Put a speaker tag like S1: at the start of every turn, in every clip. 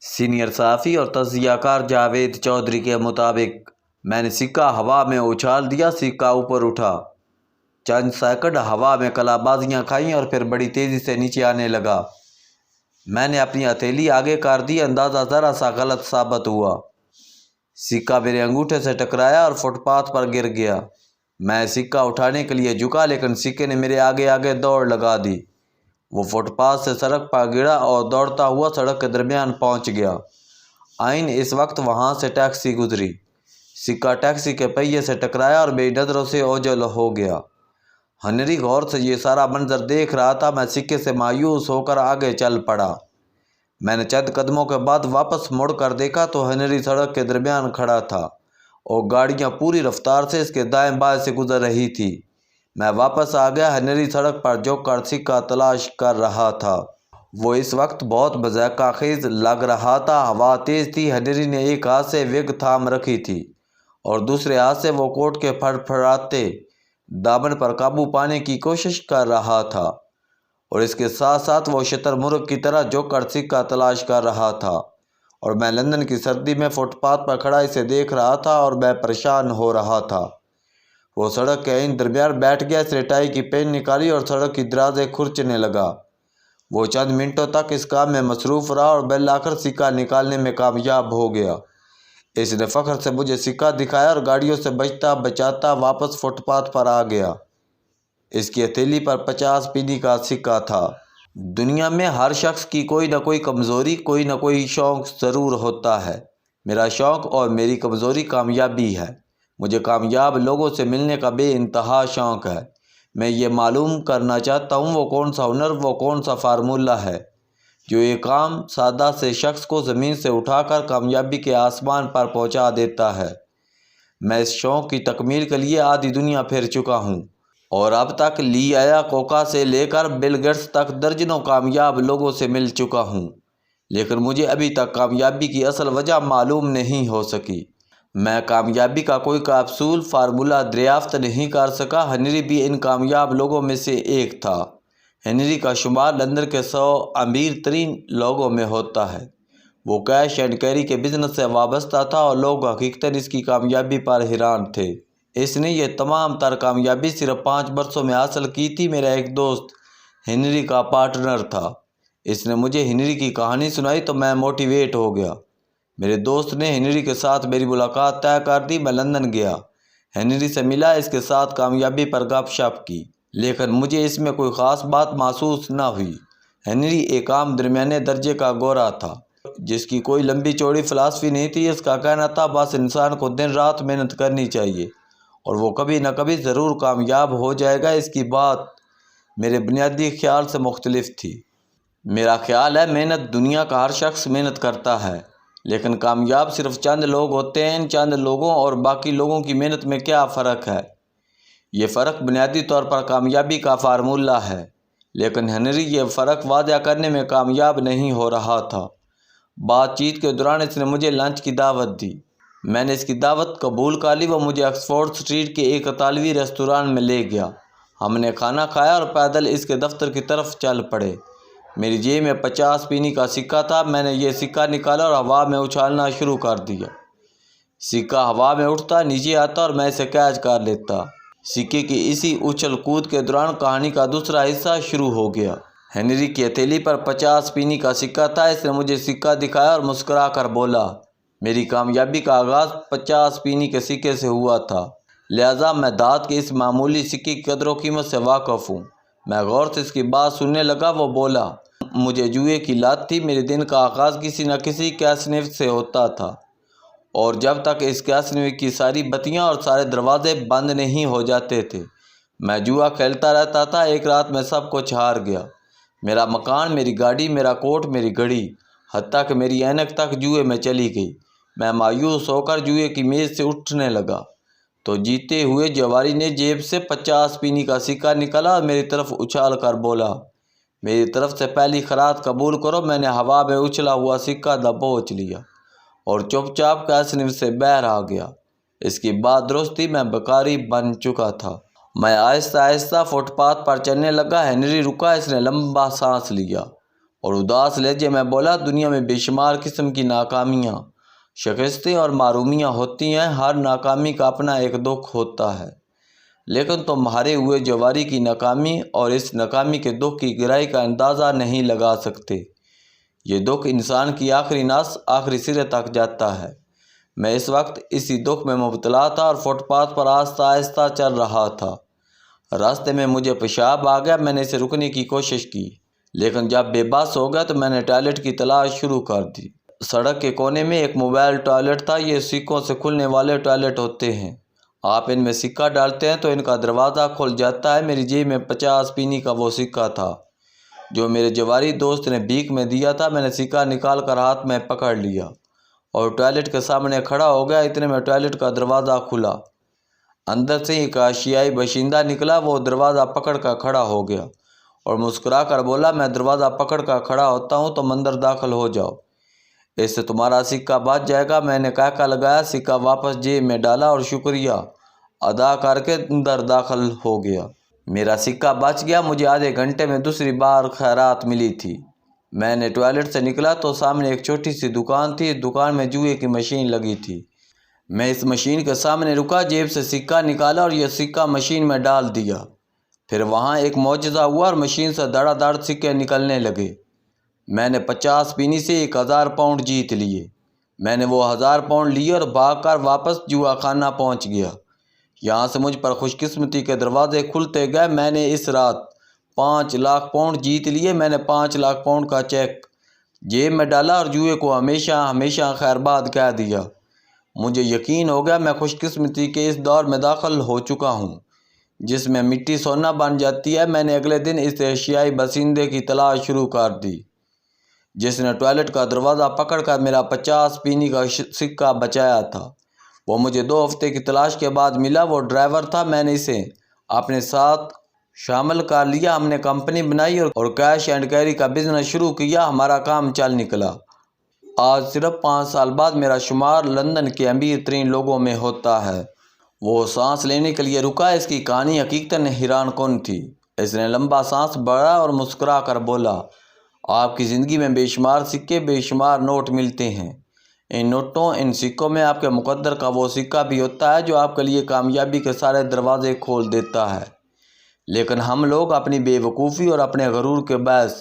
S1: Senior صحافی اور تجزیہ کار جاوید چودھری کے مطابق میں نے سکہ ہوا میں اچھال دیا، سکہ اوپر اٹھا، چند سیکنڈ ہوا میں کلابازیاں کھائیں اور پھر بڑی تیزی سے نیچے آنے لگا۔ میں نے اپنی ہتھیلی آگے کر دی، اندازہ ذرا سا غلط ثابت ہوا۔ سکہ میرے انگوٹھے سے ٹکرایا اور فٹ پاتھ پر گر گیا۔ میں سکہ اٹھانے کے لیے جھکا، لیکن سکے نے میرے آگے آگے دوڑ لگا دی۔ وہ فٹ پاتھ سے سڑک پر گرا اور دوڑتا ہوا سڑک کے درمیان پہنچ گیا۔ عین اس وقت وہاں سے ٹیکسی گزری۔ سکہ ٹیکسی کے پہیے سے ٹکرایا اور میری نظروں سے اوجھل ہو گیا۔ ہنری غور سے یہ سارا منظر دیکھ رہا تھا۔ میں سکے سے مایوس ہو کر آگے چل پڑا۔ میں نے چند قدموں کے بعد واپس مڑ کر دیکھا تو ہنری سڑک کے درمیان کھڑا تھا اور گاڑیاں پوری رفتار سے اس کے دائیں بائیں سے گزر رہی تھی۔ میں واپس آ گیا۔ ہنری سڑک پر جھک کر سکہ تلاش کر رہا تھا۔ وہ اس وقت بہت مضحکہ خیز لگ رہا تھا۔ ہوا تیز تھی۔ ہنری نے ایک ہاتھ سے وگ تھام رکھی تھی اور دوسرے ہاتھ سے وہ کوٹ کے پھڑپھڑاتے دامن پر قابو پانے کی کوشش کر رہا تھا اور اس کے ساتھ ساتھ وہ شتر مرغ کی طرح جھک کر سکہ تلاش کر رہا تھا، اور میں لندن کی سردی میں فٹ پاتھ پر کھڑا اسے دیکھ رہا تھا اور میں پریشان ہو رہا تھا۔ وہ سڑک کے عین درمیان بیٹھ گیا، اس نے ٹائی کی پین نکالی اور سڑک کی درازیں کھرچنے لگا۔ وہ چند منٹوں تک اس کام میں مصروف رہا اور بالآخر سکہ نکالنے میں کامیاب ہو گیا۔ اس نے فخر سے مجھے سکہ دکھایا اور گاڑیوں سے بچتا بچاتا واپس فٹ پاتھ پر آ گیا۔ اس کی ہتھیلی پر 50 پینی کا سکہ تھا۔ دنیا میں ہر شخص کی کوئی نہ کوئی کمزوری، کوئی نہ کوئی شوق ضرور ہوتا ہے۔ میرا شوق اور میری کمزوری کامیابی ہے۔ مجھے کامیاب لوگوں سے ملنے کا بے انتہا شوق ہے۔ میں یہ معلوم کرنا چاہتا ہوں وہ کون سا ہنر، وہ کون سا فارمولہ ہے جو ایک عام سادہ سے شخص کو زمین سے اٹھا کر کامیابی کے آسمان پر پہنچا دیتا ہے۔ میں اس شوق کی تکمیل کے لیے آدھی دنیا پھر چکا ہوں اور اب تک لی ایاکوکا سے لے کر بل گیٹس تک درجنوں کامیاب لوگوں سے مل چکا ہوں، لیکن مجھے ابھی تک کامیابی کی اصل وجہ معلوم نہیں ہو سکی۔ میں کامیابی کا کوئی کیپسول فارمولہ دریافت نہیں کر سکا۔ ہنری بھی ان کامیاب لوگوں میں سے ایک تھا۔ ہنری کا شمار لندن کے 100 امیر ترین لوگوں میں ہوتا ہے۔ وہ کیش اینڈ کیری کے بزنس سے وابستہ تھا اور لوگ حقیقتاً اس کی کامیابی پر حیران تھے۔ اس نے یہ تمام تر کامیابی صرف 5 برسوں میں حاصل کی تھی۔ میرا ایک دوست ہنری کا پارٹنر تھا۔ اس نے مجھے ہنری کی کہانی سنائی تو میں موٹیویٹ ہو گیا۔ میرے دوست نے ہنری کے ساتھ میری ملاقات طے کر دی۔ میں لندن گیا، ہنری سے ملا، اس کے ساتھ کامیابی پر گپ شپ کی، لیکن مجھے اس میں کوئی خاص بات محسوس نہ ہوئی۔ ہنری ایک عام درمیانے درجے کا گورا تھا جس کی کوئی لمبی چوڑی فلسفی نہیں تھی۔ اس کا کہنا تھا بس انسان کو دن رات محنت کرنی چاہیے اور وہ کبھی نہ کبھی ضرور کامیاب ہو جائے گا۔ اس کی بات میرے بنیادی خیال سے مختلف تھی۔ میرا خیال ہے محنت، دنیا کا ہر شخص محنت کرتا ہے، لیکن کامیاب صرف چند لوگ ہوتے ہیں۔ ان چند لوگوں اور باقی لوگوں کی محنت میں کیا فرق ہے؟ یہ فرق بنیادی طور پر کامیابی کا فارمولہ ہے، لیکن ہنری یہ فرق واضح کرنے میں کامیاب نہیں ہو رہا تھا۔ بات چیت کے دوران اس نے مجھے لنچ کی دعوت دی۔ میں نے اس کی دعوت قبول کر لی۔ وہ مجھے آکسفورڈ اسٹریٹ کے ایک اطالوی ریستوران میں لے گیا۔ ہم نے کھانا کھایا اور پیدل اس کے دفتر کی طرف چل پڑے۔ میری جیب میں 50 پینی کا سکہ تھا۔ میں نے یہ سکہ نکالا اور ہوا میں اچھالنا شروع کر دیا۔ سکہ ہوا میں اٹھتا، نیچے آتا اور میں اسے کیچ کر لیتا۔ سکے کی اسی اچھل کود کے دوران کہانی کا دوسرا حصہ شروع ہو گیا۔ ہنری کی ہتھیلی پر 50 پینی کا سکہ تھا۔ اس نے مجھے سکہ دکھایا اور مسکرا کر بولا، میری کامیابی کا آغاز 50 پینی کے سکے سے ہوا تھا، لہٰذا میں دھات کے اس معمولی سکے کی قدر و قیمت سے واقف ہوں۔ میں غور سے اس کی بات سننے لگا۔ وہ بولا، مجھے جوئے کی لت تھی۔ میرے دن کا آغاز کسی نہ کسی کیسنو سے ہوتا تھا اور جب تک اس کیسنو کی ساری بتیاں اور سارے دروازے بند نہیں ہو جاتے تھے میں جوا کھیلتا رہتا تھا۔ ایک رات میں سب کچھ ہار گیا، میرا مکان، میری گاڑی، میرا کوٹ، میری گھڑی، حتیٰ کہ میری اینک تک جوئے میں چلی گئی۔ میں مایوس ہو کر جوئے کی میز سے اٹھنے لگا تو جیتے ہوئے جواری نے جیب سے 50 پینی کا سکہ نکالا اور میری طرف اچھال کر بولا، میری طرف سے پہلی خراج قبول کرو۔ میں نے ہوا میں اچھلا ہوا سکہ دبوچ لیا اور چپ چاپ کیسنو سے باہر آ گیا۔ اس کی بات درست تھی، میں بھکاری بن چکا تھا۔ میں آہستہ آہستہ فٹ پاتھ پر چلنے لگا۔ ہنری رکا، اس نے لمبا سانس لیا اور اداس لہجے میں بولا، دنیا میں بے شمار قسم کی ناکامیاں، شکستیں اور معرومیاں ہوتی ہیں، ہر ناکامی کا اپنا ایک دکھ ہوتا ہے، لیکن تم ہارے ہوئے جواری کی ناکامی اور اس ناکامی کے دکھ کی گہرائی کا اندازہ نہیں لگا سکتے۔ یہ دکھ انسان کی آخری نس، آخری سرے تک جاتا ہے۔ میں اس وقت اسی دکھ میں مبتلا تھا اور فٹ پاتھ پر آہستہ آہستہ چل رہا تھا۔ راستے میں مجھے پیشاب آ گیا، میں نے اسے رکنے کی کوشش کی، لیکن جب بے بس ہو گیا تو میں نے ٹوائلٹ کی تلاش شروع کر دی۔ سڑک کے کونے میں ایک موبائل ٹوائلٹ تھا۔ یہ سکوں سے کھلنے والے ٹوائلٹ ہوتے ہیں، آپ ان میں سکہ ڈالتے ہیں تو ان کا دروازہ کھل جاتا ہے۔ میری جیب میں 50 پینی کا وہ سکہ تھا جو میرے جواری دوست نے بھیک میں دیا تھا۔ میں نے سکہ نکال کر ہاتھ میں پکڑ لیا اور ٹوائلٹ کے سامنے کھڑا ہو گیا۔ اتنے میں ٹوائلٹ کا دروازہ کھلا، اندر سے ایک آسیائی باشندہ نکلا۔ وہ دروازہ پکڑ کر کھڑا ہو گیا اور مسکرا کر بولا، میں دروازہ پکڑ کر کھڑا ہوتا ہوں، تم اندر داخل ہو جاؤ، اس سے تمہارا سکہ بچ جائے گا۔ میں نے کہا لگایا، سکہ واپس جیب میں ڈالا اور شکریہ ادا کر کے اندر داخل ہو گیا۔ میرا سکہ بچ گیا۔ مجھے آدھے گھنٹے میں دوسری بار خیرات ملی تھی۔ میں نے ٹوائلٹ سے نکلا تو سامنے ایک چھوٹی سی دکان تھی۔ دکان میں جوئے کی مشین لگی تھی۔ میں اس مشین کے سامنے رکا، جیب سے سکہ نکالا اور یہ سکہ مشین میں ڈال دیا۔ پھر وہاں ایک معجزہ ہوا اور مشین سے دھڑا دھڑ سکے نکلنے لگے۔ میں نے 50 پینی سے 1000 پاؤنڈ جیت لیے۔ میں نے وہ 1000 پاؤنڈ لیے اور بھاگ کر واپس جوا خانہ پہنچ گیا۔ یہاں سے مجھ پر خوش قسمتی کے دروازے کھلتے گئے۔ میں نے اس رات 5 لاکھ پاؤنڈ جیت لیے۔ میں نے 5 لاکھ پاؤنڈ کا چیک جیب میں ڈالا اور جوئے کو ہمیشہ ہمیشہ خیرباد کہہ دیا۔ مجھے یقین ہو گیا میں خوش قسمتی کے اس دور میں داخل ہو چکا ہوں جس میں مٹی سونا بن جاتی ہے۔ میں نے اگلے دن اس ایشیائی باشندے کی تلاش شروع کر دی جس نے ٹوائلٹ کا دروازہ پکڑ کر میرا 50 پینی کا سکہ بچایا تھا۔ وہ مجھے 2 ہفتے کی تلاش کے بعد ملا۔ وہ ڈرائیور تھا۔ میں نے اسے اپنے ساتھ شامل کر لیا۔ ہم نے کمپنی بنائی اور کیش اینڈ کیری کا بزنس شروع کیا۔ ہمارا کام چل نکلا۔ آج صرف 5 سال بعد میرا شمار لندن کے امیر ترین لوگوں میں ہوتا ہے۔ وہ سانس لینے کے لیے رکا۔ اس کی کہانی حقیقتاً حیران کن تھی۔ اس نے لمبا سانس بھرا اور مسکرا کر بولا، آپ کی زندگی میں بے شمار سکے، بے شمار نوٹ ملتے ہیں۔ ان نوٹوں، ان سکوں میں آپ کے مقدر کا وہ سکہ بھی ہوتا ہے جو آپ کے لیے کامیابی کے سارے دروازے کھول دیتا ہے۔ لیکن ہم لوگ اپنی بے وقوفی اور اپنے غرور کے باعث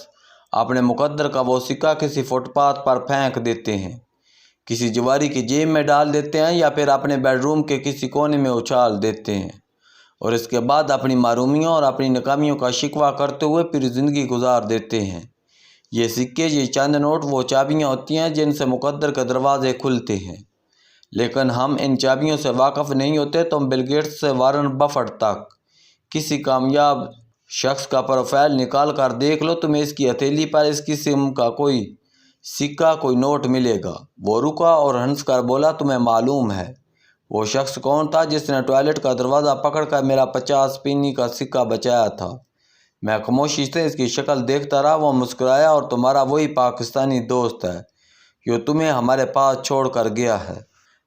S1: اپنے مقدر کا وہ سکہ کسی فٹ پاتھ پر پھینک دیتے ہیں، کسی جواری کی جیب میں ڈال دیتے ہیں یا پھر اپنے بیڈ روم کے کسی کونے میں اچھال دیتے ہیں، اور اس کے بعد اپنی معرومیوں اور اپنی ناکامیوں کا شکوہ کرتے ہوئے پھر زندگی گزار دیتے ہیں۔ یہ سکے، یہ چند نوٹ وہ چابیاں ہوتی ہیں جن سے مقدر کے دروازے کھلتے ہیں، لیکن ہم ان چابیوں سے واقف نہیں ہوتے۔ تم بل گیٹس سے وارن بفٹ تک کسی کامیاب شخص کا پروفائل نکال کر دیکھ لو، تمہیں اس کی ہتھیلی پر اس قسم کا کوئی سکہ، کوئی نوٹ ملے گا۔ وہ رکا اور ہنس کر بولا، تمہیں معلوم ہے وہ شخص کون تھا جس نے ٹوائلٹ کا دروازہ پکڑ کر میرا 50 پینی کا سکہ بچایا تھا؟ میں خاموشی سے اس کی شکل دیکھتا رہا۔ وہ مسکرایا، اور تمہارا وہی پاکستانی دوست ہے جو تمہیں ہمارے پاس چھوڑ کر گیا ہے۔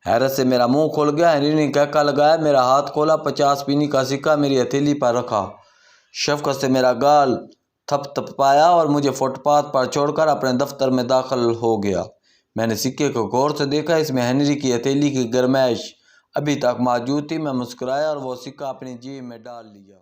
S1: حیرت سے میرا منہ کھل گیا۔ ہنری نے کہکا لگایا، میرا ہاتھ کھولا، 50 پینی کا سکہ میری ہتھیلی پر رکھا، شفقت سے میرا گال تھپ تھپایا اور مجھے فٹ پاتھ پر چھوڑ کر اپنے دفتر میں داخل ہو گیا۔ میں نے سکے کو غور سے دیکھا، اس میں ہنری کی ہتھیلی کی گرمائش ابھی تک موجود تھی۔ میں مسکرایا اور وہ سکہ اپنی جیب میں ڈال لیا۔